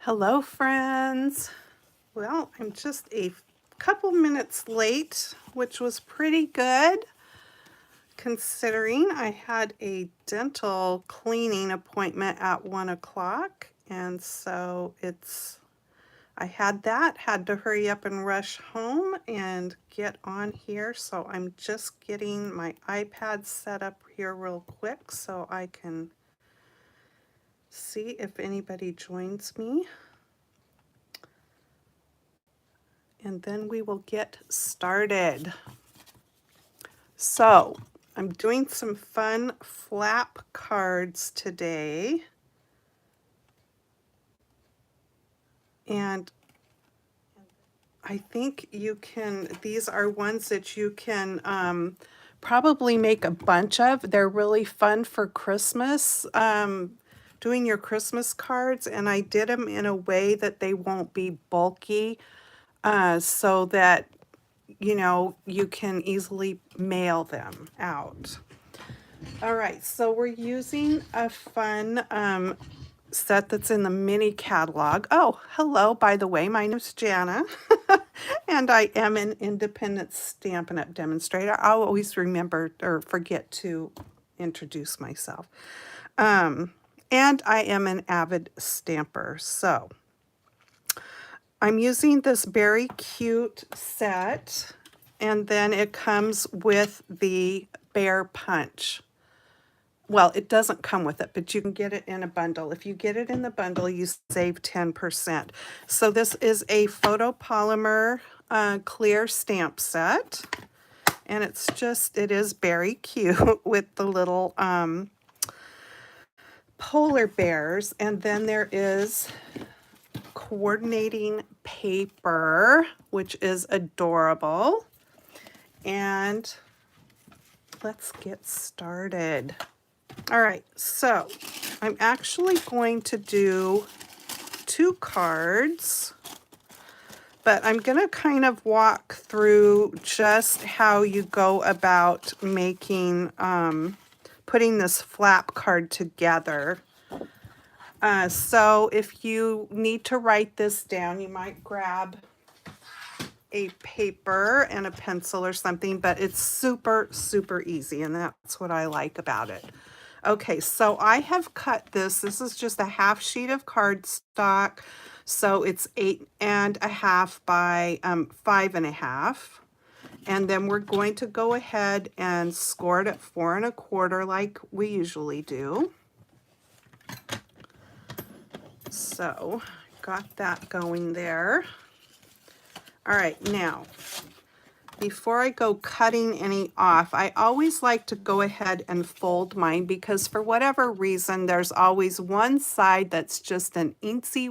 Hello, friends. Well, I'm just a couple minutes late, which was pretty good considering I had a dental cleaning appointment at 1 o'clock. And so I had to hurry up and rush home and get on here. So I'm just getting my iPad set up here real quick so I can see if anybody joins me. And then we will get started. So I'm doing some fun flap cards today. And I think these are ones that you can probably make a bunch of. They're really fun for Christmas, doing your Christmas cards. And I did them in a way that they won't be bulky, so that you can easily mail them out. All right, so we're using a fun set that's in the mini catalog. Oh, hello, by the way, my name's Jana, and I am an independent Stampin' Up! Demonstrator. I'll always remember or forget to introduce myself. And I am an avid stamper, so I'm using this very cute set, and then it comes with the Bear Punch. Well, it doesn't come with it, but you can get it in a bundle. If you get it in the bundle, you save 10%. So this is a photopolymer clear stamp set, and it is very cute with the little polar bears, and then there is coordinating paper, which is adorable. And let's get started. All right, so I'm actually going to do 2 cards, but I'm going to kind of walk through just how you go about making, putting this flap card together. So if you need to write this down, you might grab a paper and a pencil or something, but it's super, super easy, and that's what I like about it. Okay, so I have cut this. This is just a half sheet of cardstock, so it's 8.5 by 5.5. And then we're going to go ahead and score it at 4 1/4 like we usually do. So got that going there. All right, now, before I go cutting any off, I always like to go ahead and fold mine because for whatever reason, there's always one side that's just an weensy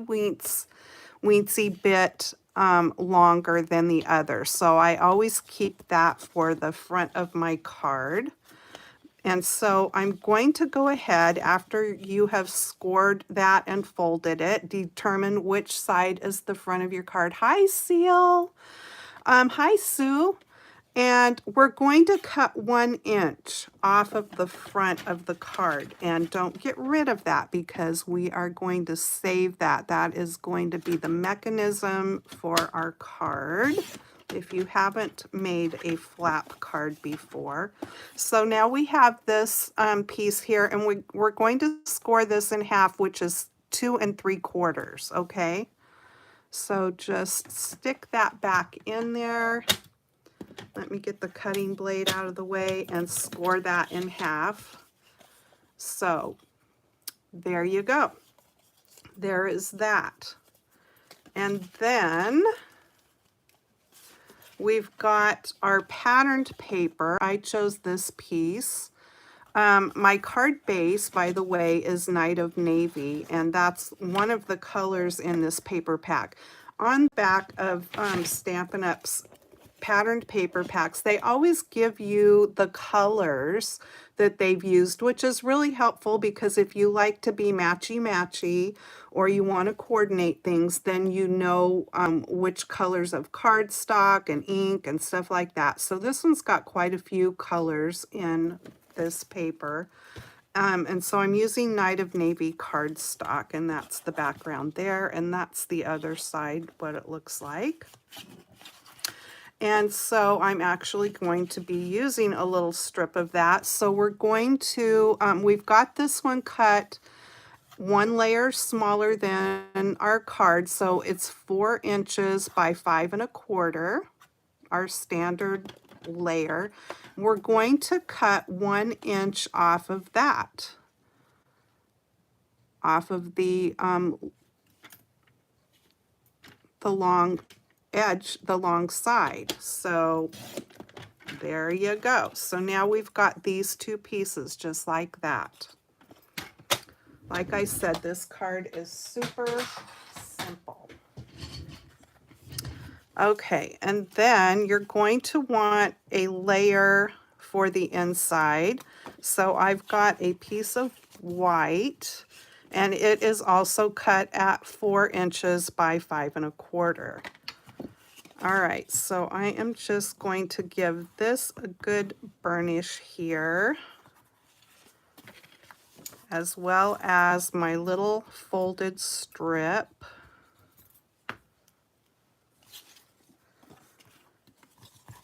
bit longer than the other. So I always keep that for the front of my card. And so I'm going to go ahead, after you have scored that and folded it, determine which side is the front of your card. Hi, Seal. Hi, Sue. And we're going to cut 1 inch off of the front of the card. And don't get rid of that because we are going to save that. That is going to be the mechanism for our card if you haven't made a flap card before. So now we have this piece here, and we're going to score this in half, which is 2 3/4, okay? So just stick that back in there. Let me get the cutting blade out of the way and score that in half. So there you go. There is that. And then we've got our patterned paper. I chose this piece. My card base, by the way, is Night of Navy, and that's one of the colors in this paper pack. On the back of Stampin' Up's patterned paper packs, they always give you the colors that they've used, which is really helpful because if you like to be matchy-matchy or you want to coordinate things, then you know which colors of cardstock and ink and stuff like that. So this one's got quite a few colors in this paper. And so I'm using Night of Navy cardstock, and that's the background there, and that's the other side, what it looks like. And so I'm actually going to be using a little strip of that. So we're going to, we've got this one cut one layer smaller than our card. So it's 4 inches by 5 1/4, our standard layer. We're going to cut 1 inch off of that, off of the long edge, the long side. So there you go. So now we've got these 2 pieces just like that. Like I said, this card is super simple. Okay, and then you're going to want a layer for the inside. So I've got a piece of white, and it is also cut at 4 inches by 5 1/4. All right, so I am just going to give this a good burnish here, as well as my little folded strip.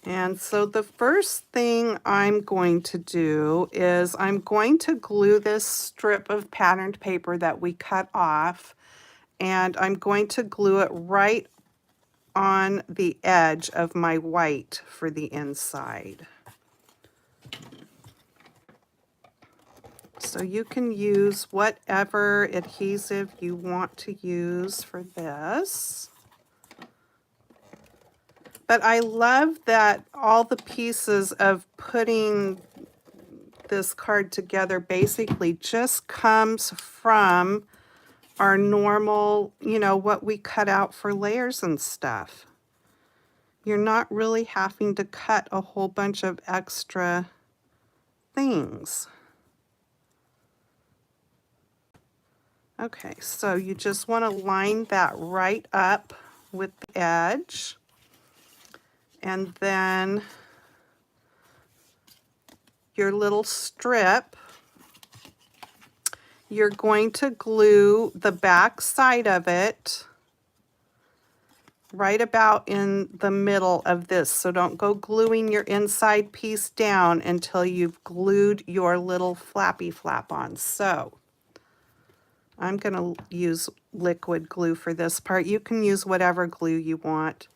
And so the first thing I'm going to do is I'm going to glue this strip of patterned paper that we cut off, and I'm going to glue it right on the edge of my white for the inside. So you can use whatever adhesive you want to use for this. But I love that all the pieces of putting this card together basically just comes from our normal, you know, what we cut out for layers and stuff. You're not really having to cut a whole bunch of extra things. Okay, so you just want to line that right up with the edge, and then your little strip, you're going to glue the back side of it right about in the middle of this. So don't go gluing your inside piece down until you've glued your little flappy flap on. So I'm going to use liquid glue for this part. You can use whatever glue you want.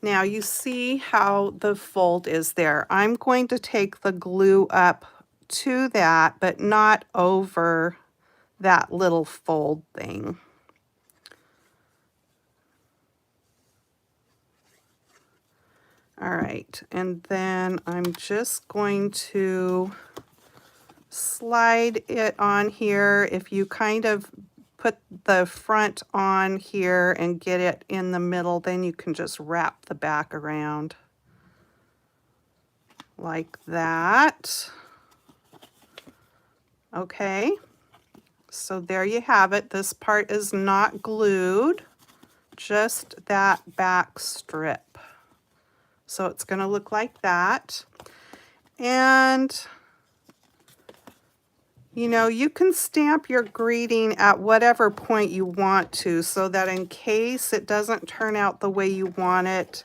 Now you see how the fold is there. I'm going to take the glue up to that, but not over that little fold thing. All right, and then I'm just going to slide it on here. If you kind of put the front on here and get it in the middle, then you can just wrap the back around like that. Okay, so there you have it. This part is not glued, just that back strip. So it's going to look like that. And you know, you can stamp your greeting at whatever point you want to, so that in case it doesn't turn out the way you want it,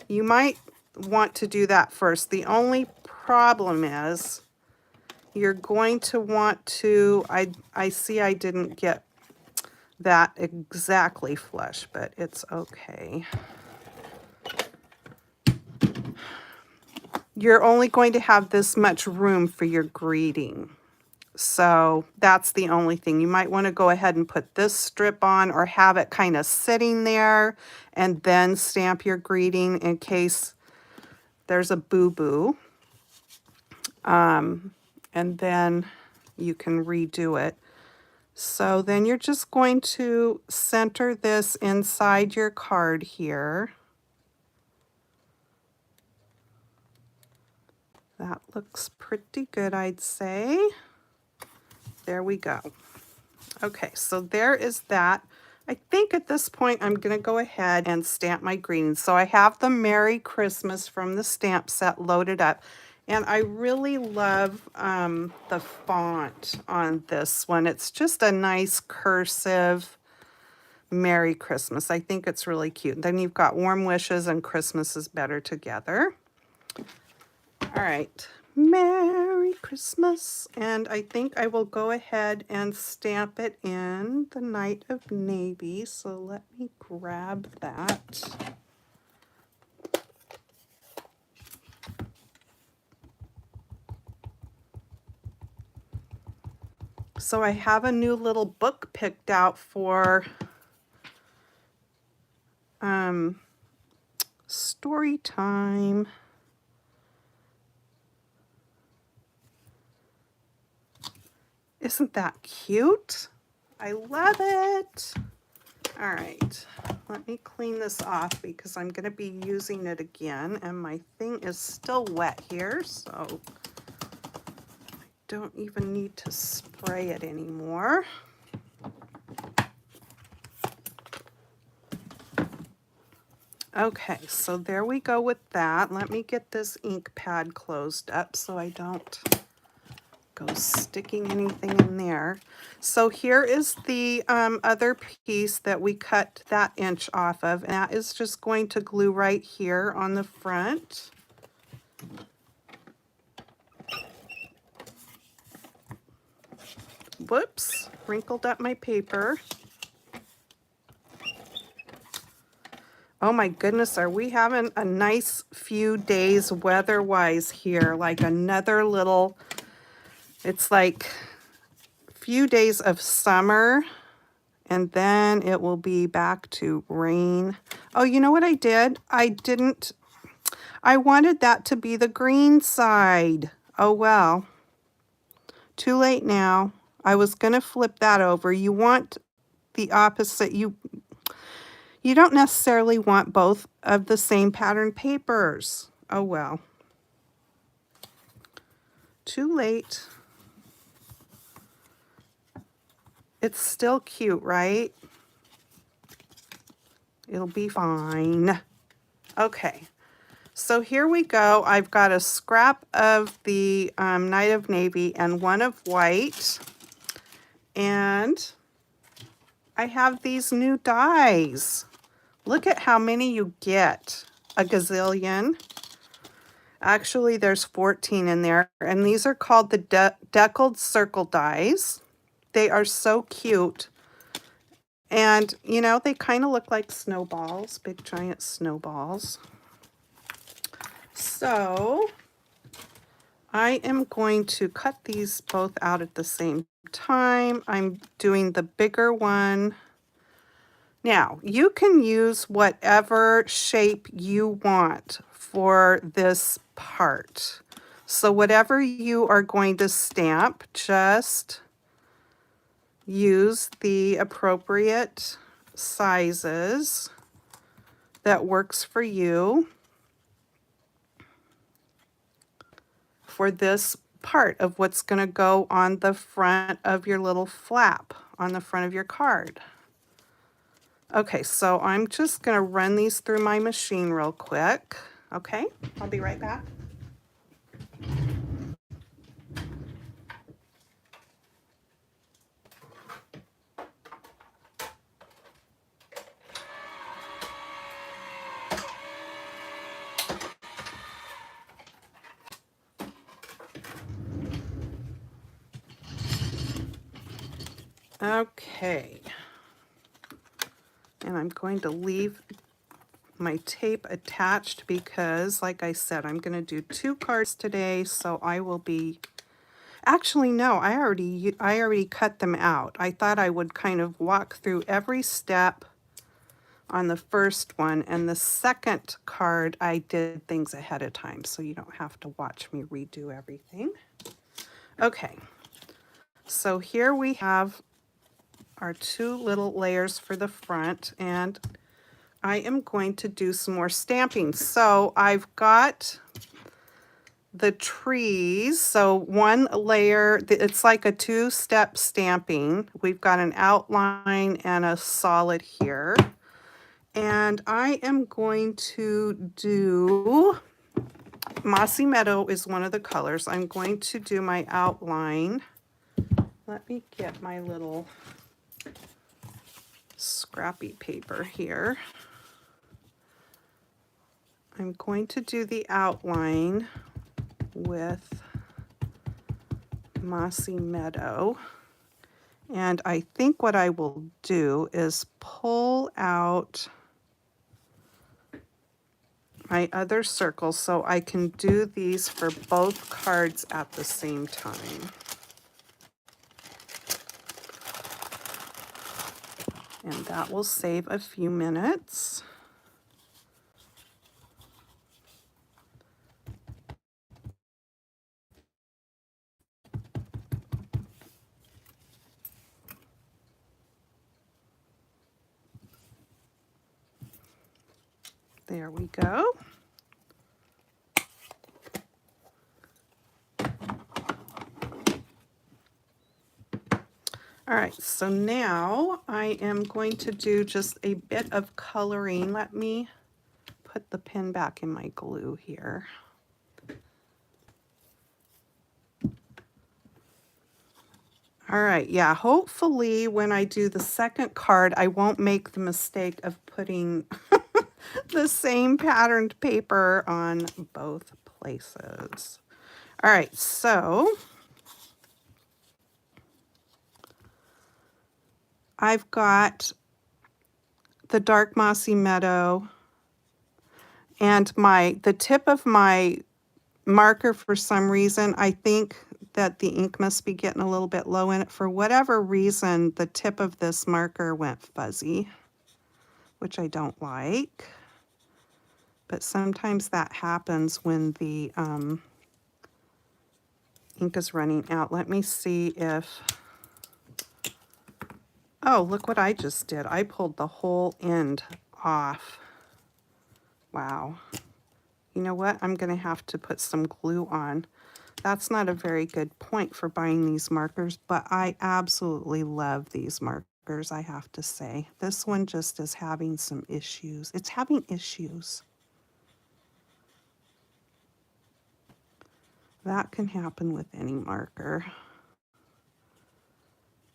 you might want to do that first. The only problem is you're going to want to, I see I didn't get that exactly flush, but it's okay. You're only going to have this much room for your greeting. So that's the only thing. You might want to go ahead and put this strip on, or have it kind of sitting there and then stamp your greeting in case there's a boo-boo. And then you can redo it. So then you're just going to center this inside your card here. That looks pretty good, I'd say. There we go. Okay, so there is that. I think at this point I'm going to go ahead and stamp my greetings. So I have the Merry Christmas from the stamp set loaded up. And I really love the font on this one. It's just a nice cursive Merry Christmas. I think it's really cute. Then you've got Warm Wishes and Christmas is Better Together. All right. Merry Christmas. And I think I will go ahead and stamp it in the Night of Navy. So let me grab that. So I have a new little book picked out for story time. Isn't that cute? I love it. All right, let me clean this off because I'm going to be using it again, and my thing is still wet here, so I don't even need to spray it anymore. Okay, so there we go with that. Let me get this ink pad closed up so I don't go sticking anything in there. So here is the other piece that we cut that inch off of, and that is just going to glue right here on the front. Whoops, wrinkled up my paper. Oh my goodness, are we having a nice few days weather-wise here? Like another little, it's like a few days of summer, and then it will be back to rain. Oh, you know what I did? I wanted that to be the green side. Oh well, too late now. I was gonna flip that over. You want the opposite. You don't necessarily want both of the same pattern papers. Oh well. Too late. It's still cute, right? It'll be fine. Okay, so here we go. I've got a scrap of the Night of Navy and one of white. And I have these new dies. Look at how many you get. A gazillion. Actually, there's 14 in there. And these are called the Deckled Circle dies. They are so cute. And, you know, they kind of look like snowballs, big giant snowballs. So I am going to cut these both out at the same time. I'm doing the bigger one. Now, you can use whatever shape you want for this part. So whatever you are going to stamp, just use the appropriate sizes that works for you for this part of what's going to go on the front of your little flap on the front of your card. Okay, so I'm just going to run these through my machine real quick. Okay, I'll be right back. Okay, and I'm going to leave my tape attached because, like I said, I'm going to do 2 cards today, so I will be, actually no, I already cut them out. I thought I would kind of walk through every step on the first one, and the second card I did things ahead of time, so you don't have to watch me redo everything. Okay, so here we have our 2 little layers for the front, and I am going to do some more stamping. So I've got the trees. So one layer, it's like a 2-step stamping. We've got an outline and a solid here. And I am going to do Mossy Meadow is one of the colors. I'm going to do my outline. Let me get my little scrappy paper here. I'm going to do the outline with Mossy Meadow. And I think what I will do is pull out my other circles so I can do these for both cards at the same time. And that will save a few minutes. There we go. All right, so now I am going to do just a bit of coloring. Let me put the pen back in my glue here. All right, yeah, hopefully when I do the second card, I won't make the mistake of putting the same patterned paper on both places. All right, so I've got the dark mossy meadow and the tip of my marker, for some reason, I think that the ink must be getting a little bit low in it. For whatever reason, the tip of this marker went fuzzy, which I don't like. But sometimes that happens when the ink is running out. Let me see if... Oh, look what I just did. I pulled the whole end off. Wow. You know what? I'm going to have to put some glue on. That's not a very good point for buying these markers, but I absolutely love these markers, I have to say. This one just is having some issues. It's having issues. That can happen with any marker.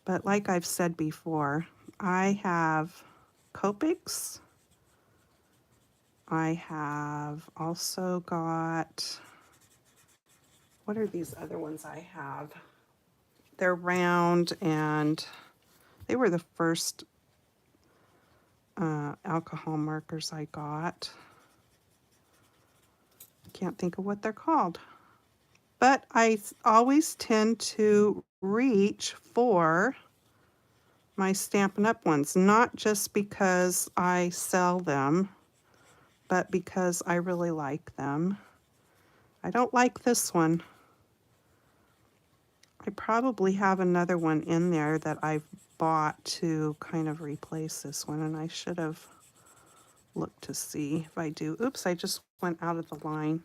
But like I've said before, I have Copics. I have also got, what are these other ones I have? They're round and they were the first alcohol markers I got. Can't think of what they're called. But I always tend to reach for my Stampin' Up! Ones, not just because I sell them, but because I really like them. I don't like this one. I probably have another one in there that I've bought to kind of replace this one, and I should have looked to see if I do. Oops, I just went out of the line.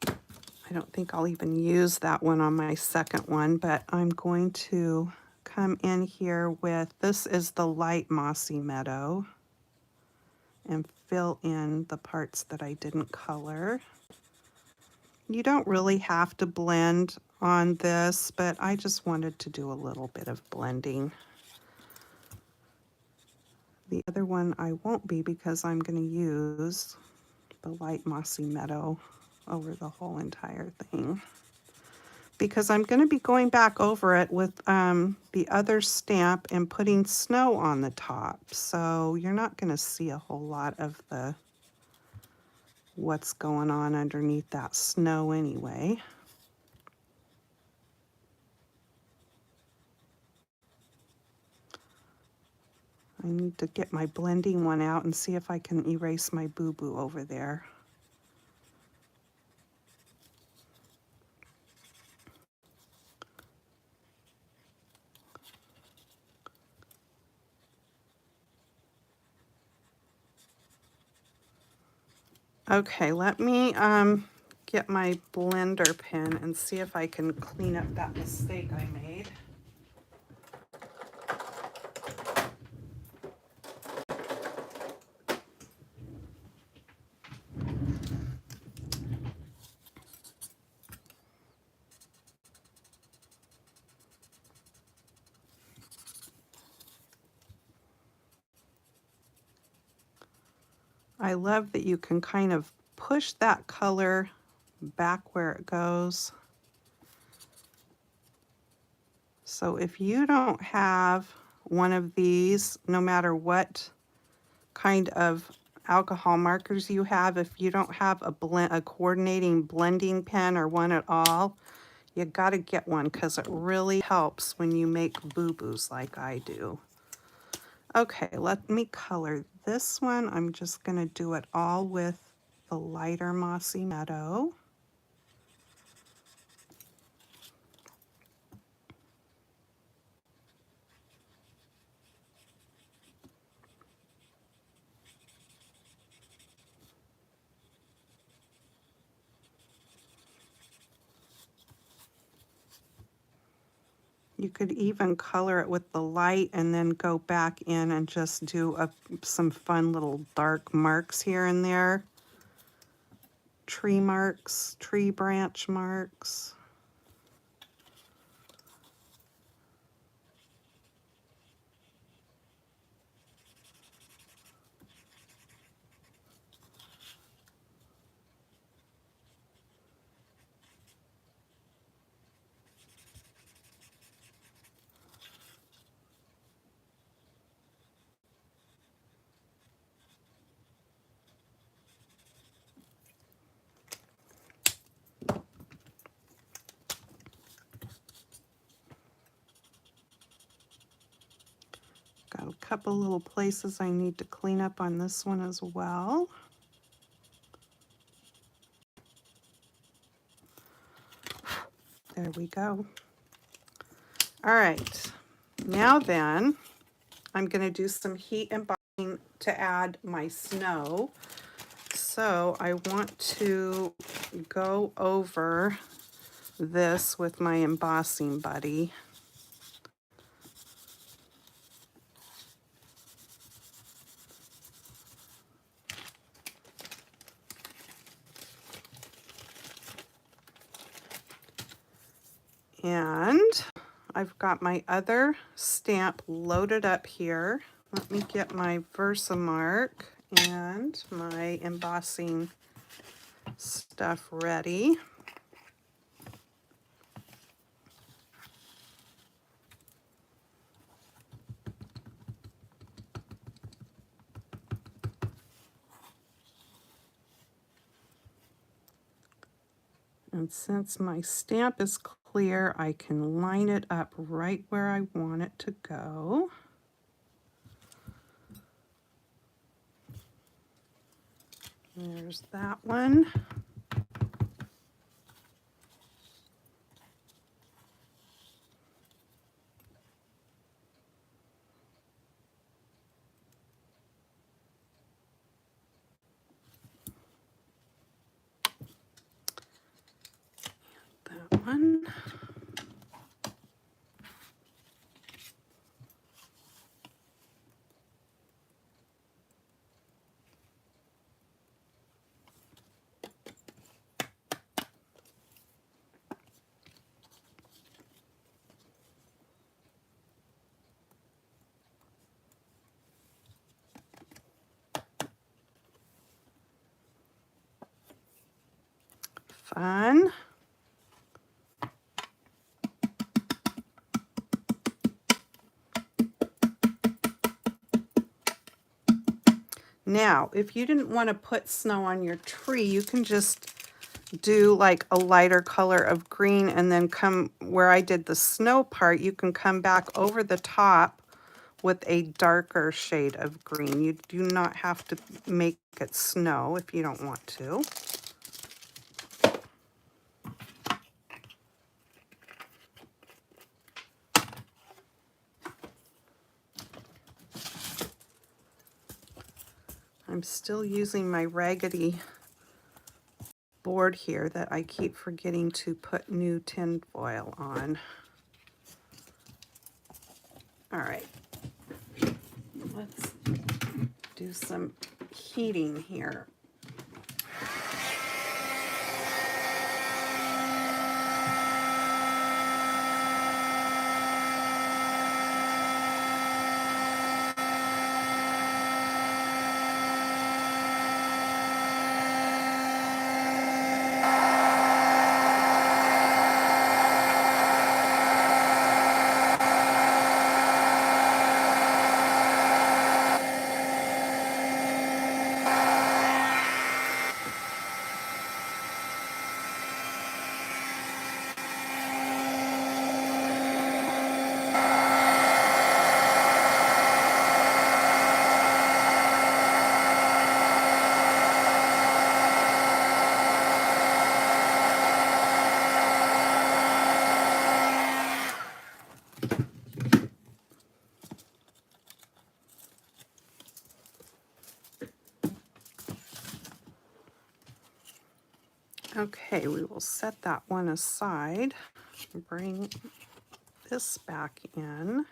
I don't think I'll even use that one on my second one, but I'm going to come in here with, this is the light mossy meadow, and fill in the parts that I didn't color. You don't really have to blend on this, but I just wanted to do a little bit of blending. The other one I won't be, because I'm going to use the light mossy meadow over the whole entire thing, because I'm going to be going back over it with the other stamp and putting snow on the top. So you're not going to see a whole lot of the what's going on underneath that snow anyway. I need to get my blending one out and see if I can erase my boo-boo over there. Okay, let me get my blender pen and see if I can clean up that mistake I made. I love that you can kind of push that color back where it goes. So if you don't have one of these, no matter what kind of alcohol markers you have, if you don't have a coordinating blending pen or one at all, you got to get one because it really helps when you make boo-boos like I do. Okay, let me color this one. I'm just going to do it all with the lighter Mossy Meadow. You could even color it with the light and then go back in and just do some fun little dark marks here and there. Tree marks, tree branch marks. Got a couple little places I need to clean up on this one as well. There we go. All right, now then, I'm going to do some heat embossing to add my snow. So I want to go over this with my embossing buddy. And I've got my other stamp loaded up here. Let me get my Versamark and my embossing stuff ready. And since my stamp is clear, I can line it up right where I want it to go. There's that one. That one. Fun. Now, if you didn't want to put snow on your tree, you can just do like a lighter color of green and then come where I did the snow part, you can come back over the top with a darker shade of green. You do not have to make it snow if you don't want to. I'm still using my raggedy board here that I keep forgetting to put new tin foil on. All right, let's do some heating here. Okay, we will set that one aside. Bring this back in.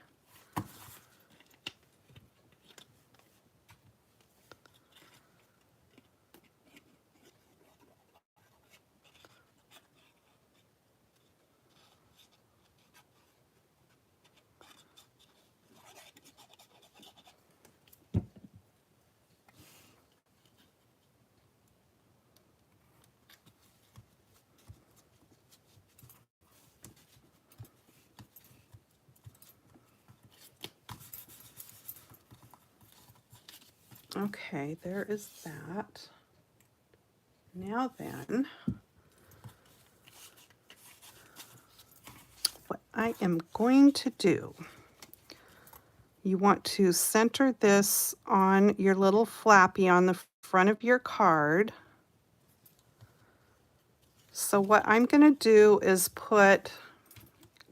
Okay, there is that. Now then, what I am going to do, you want to center this on your little flappy on the front of your card. So what I'm going to do is put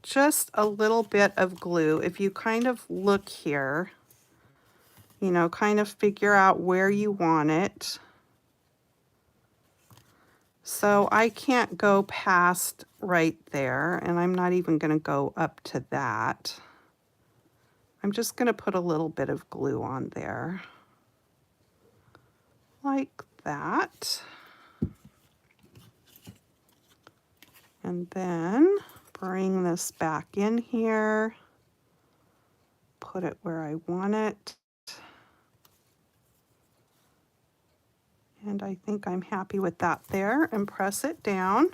just a little bit of glue. If you kind of look here, you know, kind of figure out where you want it. So I can't go past right there, and I'm not even going to go up to that. I'm just going to put a little bit of glue on there, like that. And then bring this back in here, put it where I want it. And I think I'm happy with that there, and press it down.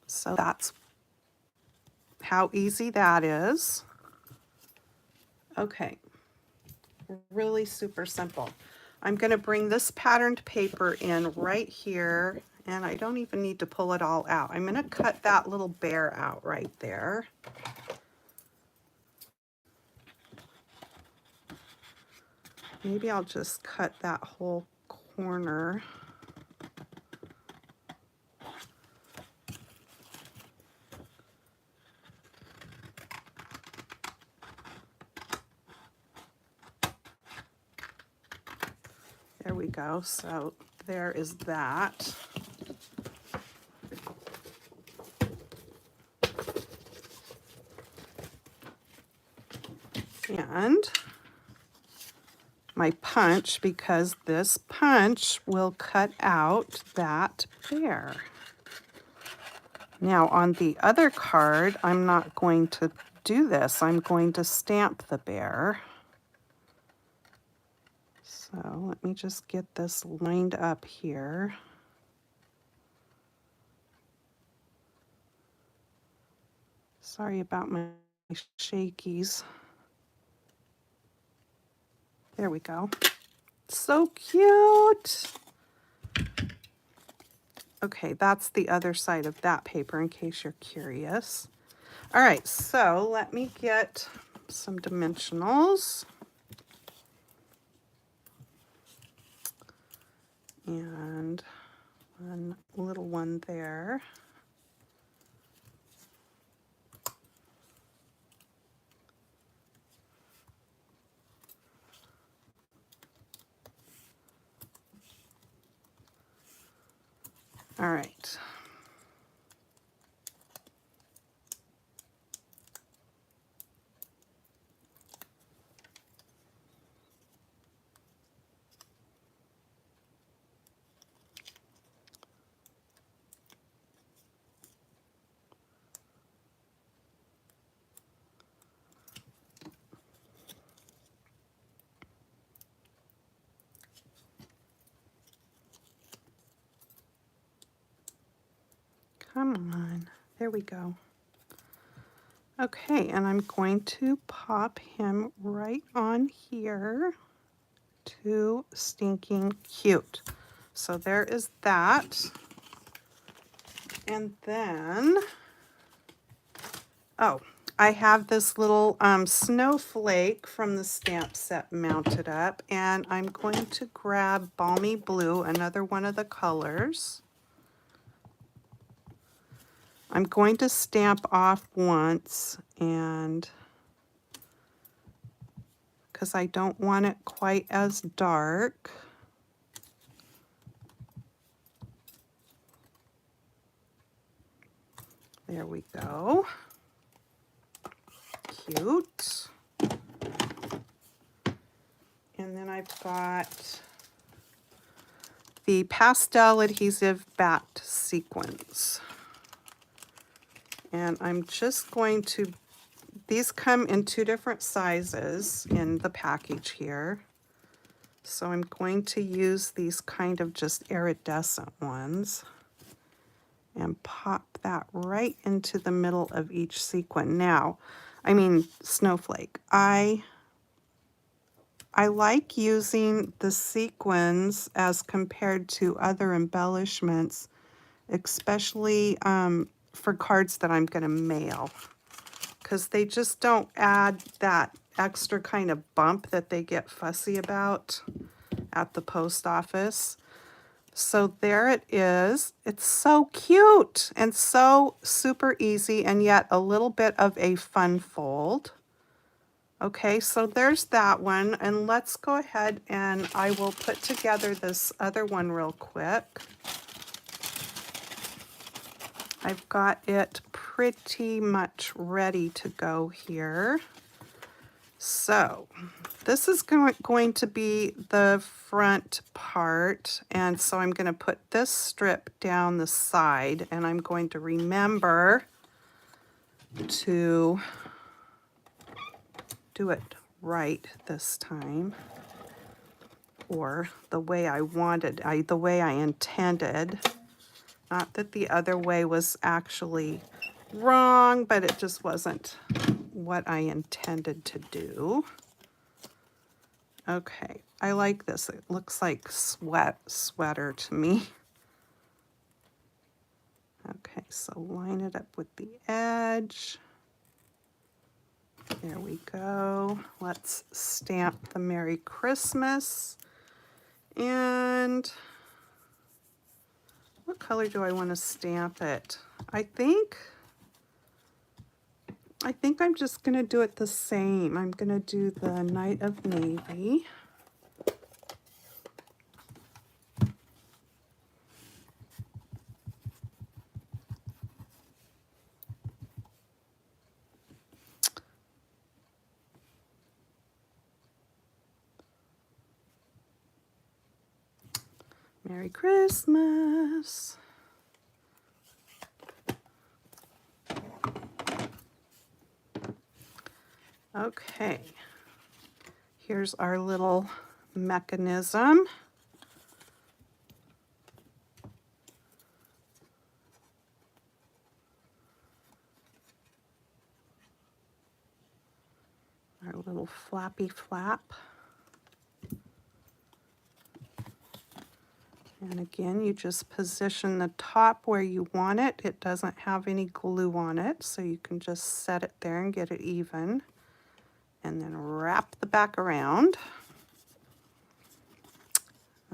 So that's how easy that is. Okay, really super simple. I'm going to bring this patterned paper in right here, and I don't even need to pull it all out. I'm going to cut that little bear out right there. Maybe I'll just cut that whole corner. There we go. So there is that. And my punch, because this punch will cut out that bear. Now on the other card, I'm not going to do this. I'm going to stamp the bear. So let me just get this lined up here. Sorry about my shakies. There we go. So cute. Okay, that's the other side of that paper in case you're curious. All right, so let me get some dimensionals. And one little one there. All right. Come on. There we go. Okay, and I'm going to pop him right on here. Too stinking cute. So there is that. And then, oh, I have this little snowflake from the stamp set mounted up, and I'm going to grab Balmy Blue, another one of the colors. I'm going to stamp off once, and because I don't want it quite as dark. There we go. Cute. And then I've got the pastel adhesive backed sequins. And I'm just going to, these come in 2 different sizes in the package here. So I'm going to use these kind of just iridescent ones and pop that right into the middle of each sequin. Now, snowflake. I like using the sequins as compared to other embellishments, especially for cards that I'm going to mail, because they just don't add that extra kind of bump that they get fussy about at the post office. So there it is. It's so cute and so super easy, and yet a little bit of a fun fold. Okay, so there's that one, and let's go ahead and I will put together this other one real quick. I've got it pretty much ready to go here. So this is going to be the front part, and so I'm going to put this strip down the side, and I'm going to remember to do it right this time, or the way I wanted, the way I intended. Not that the other way was actually wrong, but it just wasn't what I intended to do. Okay, I like this. It looks like sweater to me. Okay, so line it up with the edge. There we go. Let's stamp the Merry Christmas. And what color do I want to stamp it? I think I'm just going to do it the same. I'm going to do the Night of Navy. Merry Christmas. Okay, here's our little mechanism. Our little flappy flap. And again, you just position the top where you want it. It doesn't have any glue on it, so you can just set it there and get it even. And then wrap the back around.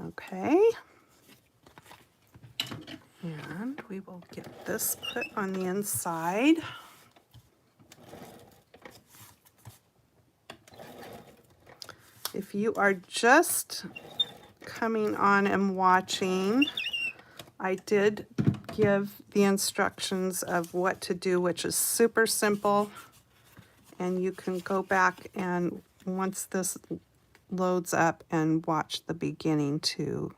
Okay. And we will get this put on the inside. If you are just coming on and watching, I did give the instructions of what to do, which is super simple. And you can go back and once this loads up and watch the beginning too.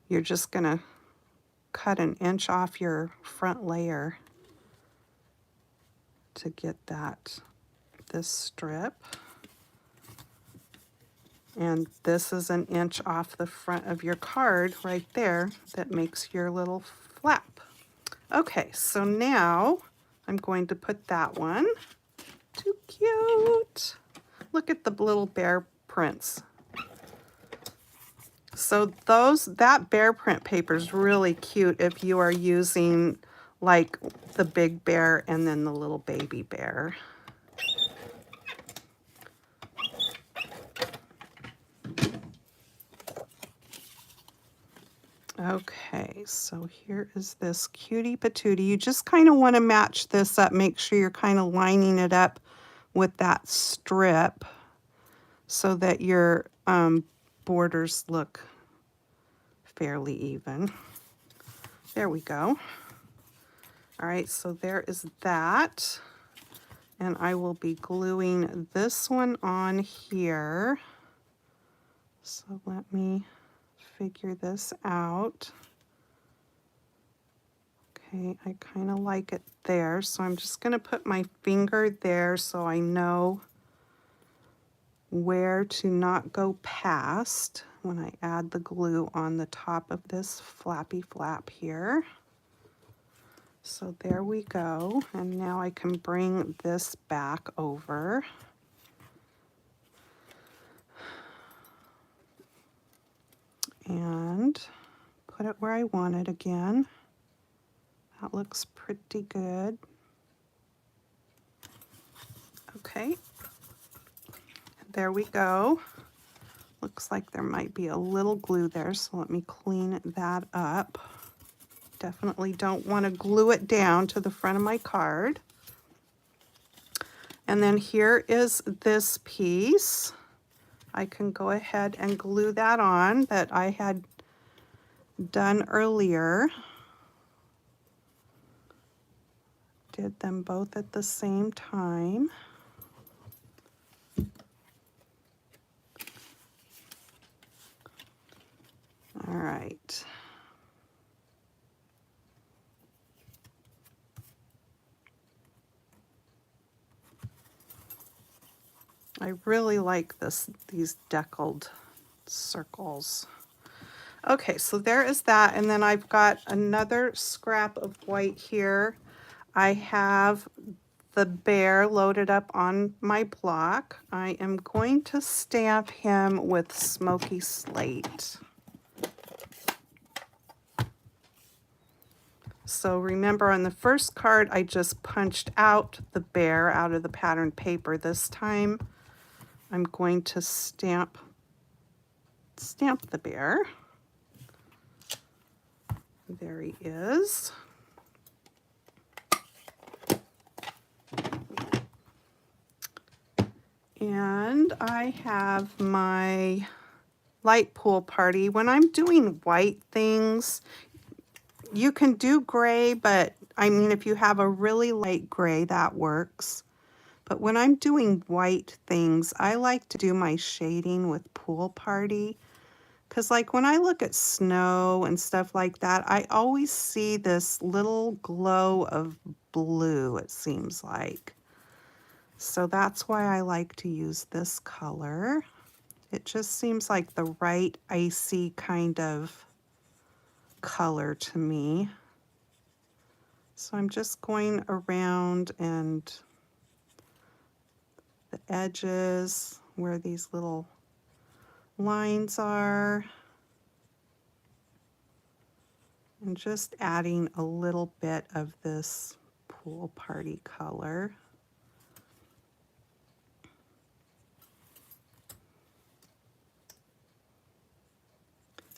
You're just going to cut 1 inch off your front layer to get this strip. And this is 1 inch off the front of your card right there that makes your little flap. Okay, so now I'm going to put that one. Too cute. Look at the little bear prints. So that bear print paper is really cute if you are using like the big bear and then the little baby bear. Okay, so here is this cutie patootie. You just kind of want to match this up. Make sure you're kind of lining it up with that strip so that your borders look fairly even. There we go. All right, so there is that. And I will be gluing this one on here. So let me figure this out. Okay, I kind of like it there. So I'm just going to put my finger there so I know where to not go past when I add the glue on the top of this flappy flap here. So there we go. And now I can bring this back over. And put it where I want it again. That looks pretty good. Okay, there we go. Looks like there might be a little glue there, so let me clean that up. Definitely don't want to glue it down to the front of my card. And then here is this piece. I can go ahead and glue that on that I had done earlier. Did them both at the same time. All right. I really like these deckled circles. Okay, so there is that, and then I've got another scrap of white here. I have the bear loaded up on my block. I am going to stamp him with Smoky Slate. So remember on the first card, I just punched out the bear out of the patterned paper. This time, I'm going to stamp the bear. There he is. And I have my light pool party. When I'm doing white things, you can do gray, but I mean, if you have a really light gray, that works. But when I'm doing white things, I like to do my shading with pool party. Because like when I look at snow and stuff like that, I always see this little glow of blue, it seems like. So that's why I like to use this color. It just seems like the right icy kind of color to me. So I'm just going around and the edges where these little lines are, and just adding a little bit of this pool party color.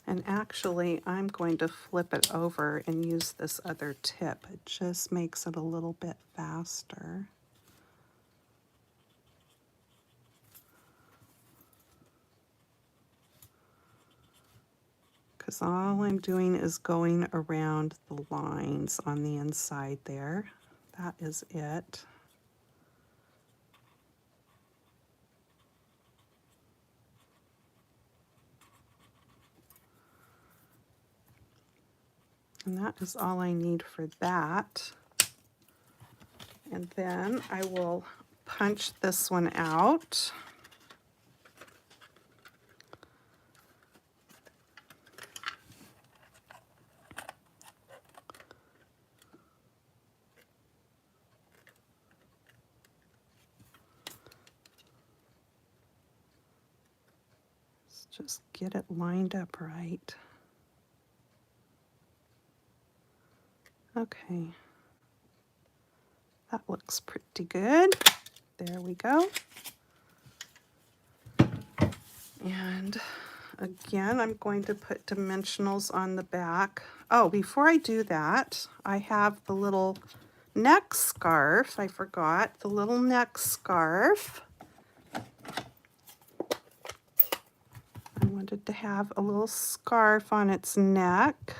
And actually, I'm going to flip it over and use this other tip. It just makes it a little bit faster. Because all I'm doing is going around the lines on the inside there. That is it. And that is all I need for that. And then I will punch this one out. Let's just get it lined up right. Okay. That looks pretty good. There we go. And again, I'm going to put dimensionals on the back. Oh, before I do that, I have the little neck scarf. I forgot the little neck scarf. I wanted to have a little scarf on its neck.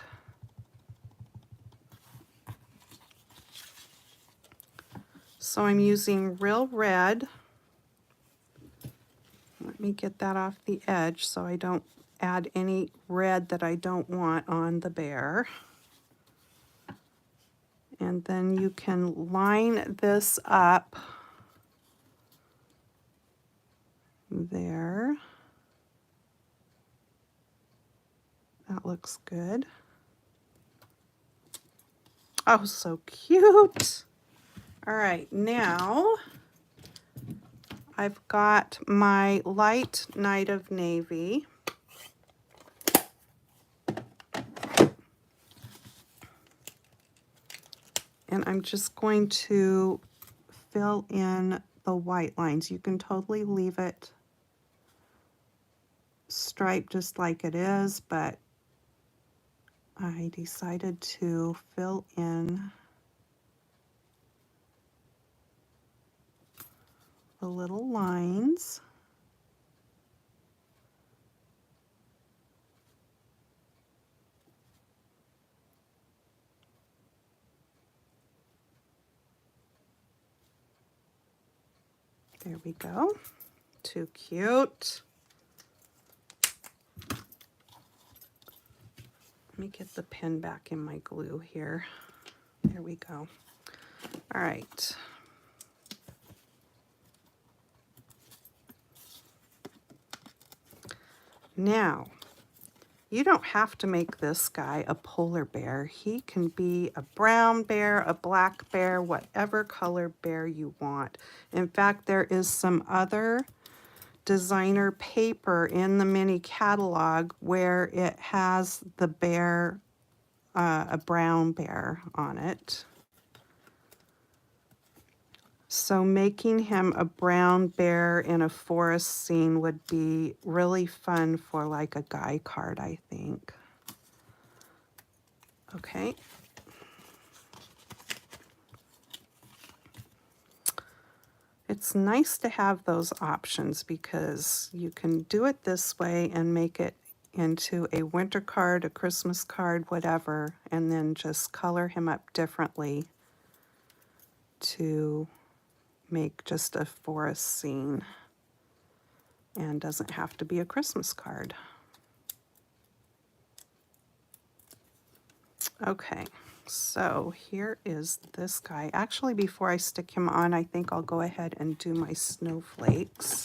So I'm using Real Red. Let me get that off the edge so I don't add any red that I don't want on the bear. And then you can line this up there. That looks good. Oh, so cute. All right, now I've got my light Night of Navy. And I'm just going to fill in the white lines. You can totally leave it striped just like it is, but I decided to fill in the little lines. There we go. Too cute. Let me get the pen back in my glue here. There we go. All right. Now, you don't have to make this guy a polar bear. He can be a brown bear, a black bear, whatever color bear you want. In fact, there is some other designer paper in the mini catalog where it has the bear, a brown bear on it. So making him a brown bear in a forest scene would be really fun for like a guy card, I think. Okay. It's nice to have those options because you can do it this way and make it into a winter card, a Christmas card, whatever, and then just color him up differently to make just a forest scene, and doesn't have to be a Christmas card. Okay, so here is this guy. Actually, before I stick him on, I think I'll go ahead and do my snowflakes.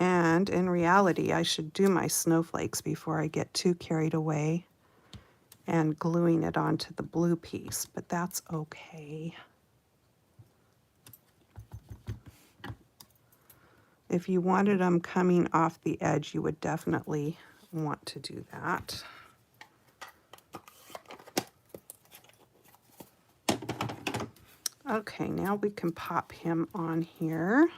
And in reality, I should do my snowflakes before I get too carried away and gluing it onto the blue piece, but that's okay. If you wanted them coming off the edge, you would definitely want to do that. Okay, now we can pop him on here.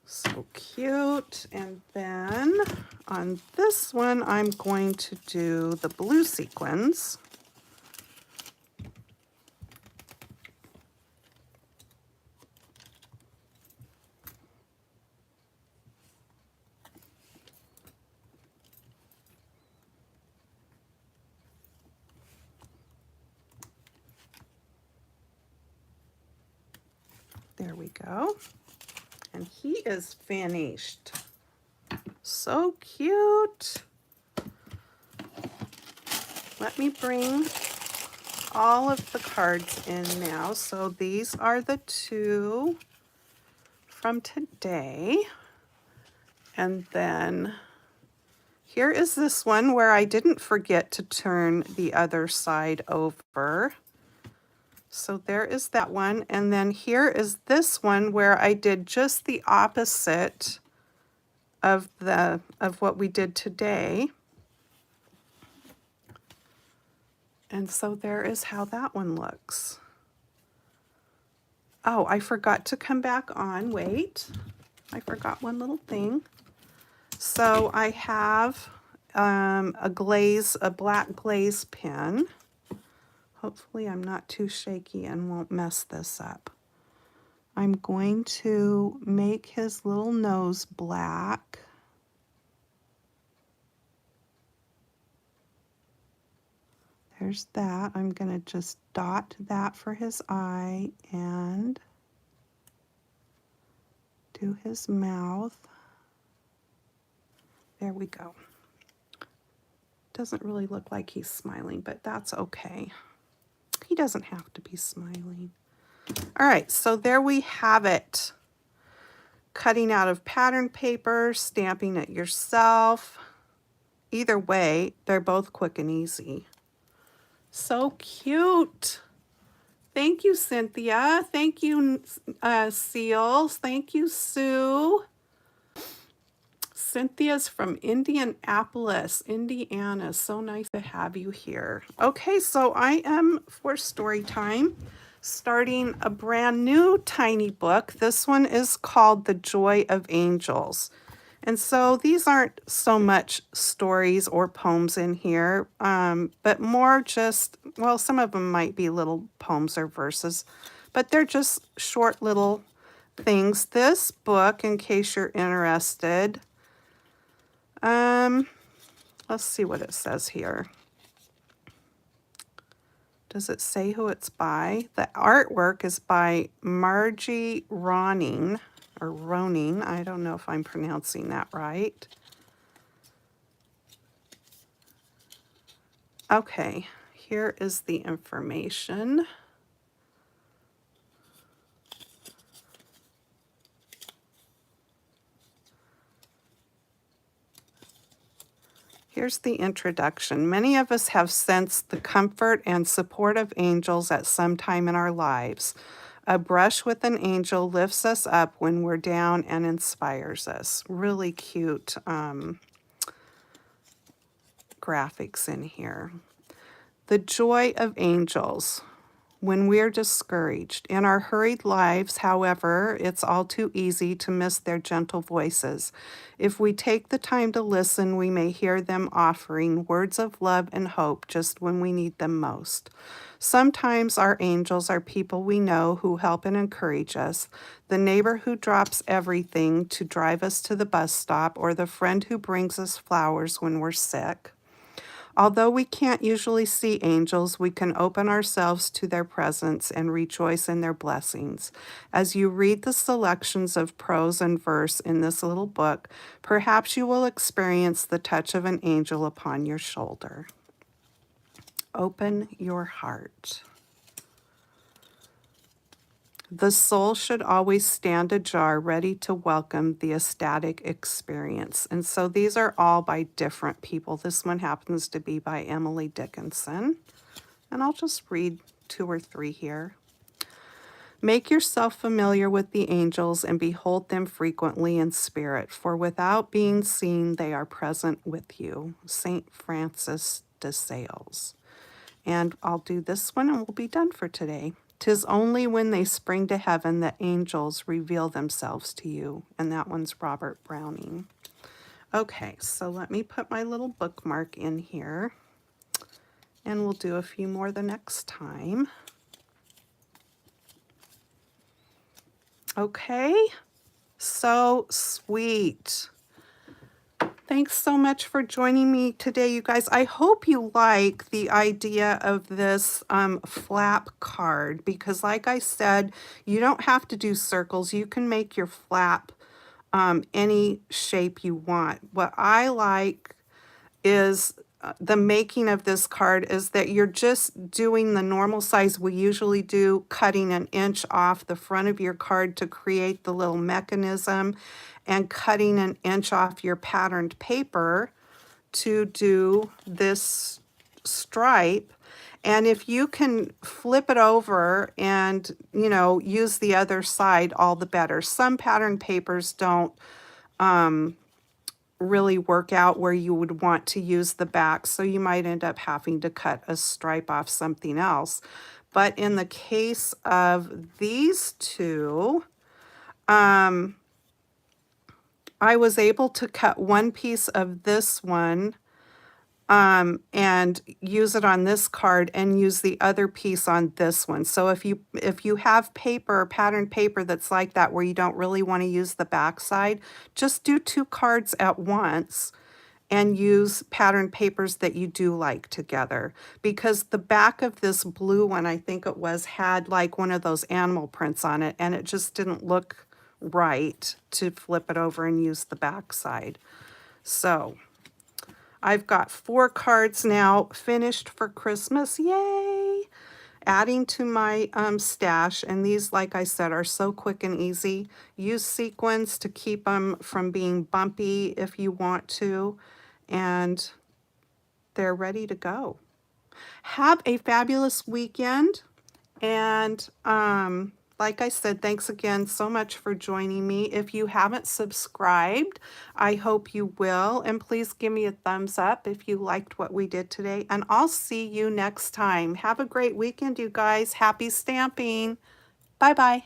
So cute. And then on this one, I'm going to do the blue sequins. There we go. And he is finished. So cute. Let me bring all of the cards in now. So these are the two from today. And then here is this one where I didn't forget to turn the other side over. So there is that one. And then here is this one where I did just the opposite of what we did today. And so there is how that one looks. Oh, I forgot to come back on. Wait, I forgot one little thing. So I have a black glaze pen. Hopefully I'm not too shaky and won't mess this up. I'm going to make his little nose black. There's that. I'm going to just dot that for his eye and do his mouth. There we go. Doesn't really look like he's smiling, but that's okay. He doesn't have to be smiling. All right, so there we have it. Cutting out of pattern paper, stamping it yourself. Either way, they're both quick and easy. So cute. Thank you, Cynthia. Thank you, Seals. Thank you, Sue. Cynthia's from Indianapolis, Indiana. So nice to have you here. Okay, so I am, for story time, starting a brand new tiny book. This one is called The Joy of Angels. And so these aren't so much stories or poems in here, but more just, well, some of them might be little poems or verses, but they're just short little things. This book, in case you're interested, let's see what it says here. Does it say who it's by? The artwork is by Margie Roning, or Roning. I don't know if I'm pronouncing that right. Okay, here is the information. Here's the introduction. Many of us have sensed the comfort and support of angels at some time in our lives. A brush with an angel lifts us up when we're down and inspires us. Really cute graphics in here. The joy of angels. When we're discouraged. In our hurried lives, however, it's all too easy to miss their gentle voices. If we take the time to listen, we may hear them offering words of love and hope just when we need them most. Sometimes our angels are people we know who help and encourage us, the neighbor who drops everything to drive us to the bus stop, or the friend who brings us flowers when we're sick. Although we can't usually see angels, we can open ourselves to their presence and rejoice in their blessings. As you read the selections of prose and verse in this little book, perhaps you will experience the touch of an angel upon your shoulder. Open your heart. The soul should always stand ajar, ready to welcome the ecstatic experience. And so these are all by different people. This one happens to be by Emily Dickinson. And I'll just read 2 or 3 here. Make yourself familiar with the angels and behold them frequently in spirit, for without being seen, they are present with you. St. Francis de Sales. And I'll do this one and we'll be done for today. 'Tis only when they spring to heaven that angels reveal themselves to you. And that one's Robert Browning. Okay, so let me put my little bookmark in here. And we'll do a few more the next time. Okay, so sweet. Thanks so much for joining me today, you guys. I hope you like the idea of this flap card because, like I said, you don't have to do circles. You can make your flap any shape you want. What I like is the making of this card is that you're just doing the normal size we usually do, cutting 1 inch off the front of your card to create the little mechanism and cutting 1 inch off your patterned paper to do this stripe. And if you can flip it over and, you know, use the other side, all the better. Some pattern papers don't really work out where you would want to use the back, so you might end up having to cut a stripe off something else. But in the case of these two, I was able to cut one piece of this one and use it on this card and use the other piece on this one. So if you have paper, patterned paper that's like that where you don't really want to use the back side, just do 2 cards at once and use pattern papers that you do like together, because the back of this blue one, I think it was, had like one of those animal prints on it, and it just didn't look right to flip it over and use the back side. So I've got 4 cards now finished for Christmas. Yay! Adding to my stash, and these, like I said, are so quick and easy. Use sequins to keep them from being bumpy if you want to, and they're ready to go. Have a fabulous weekend, and like I said, thanks again so much for joining me. If you haven't subscribed, I hope you will, and please give me a thumbs up if you liked what we did today, and I'll see you next time. Have a great weekend, you guys. Happy stamping. Bye-bye.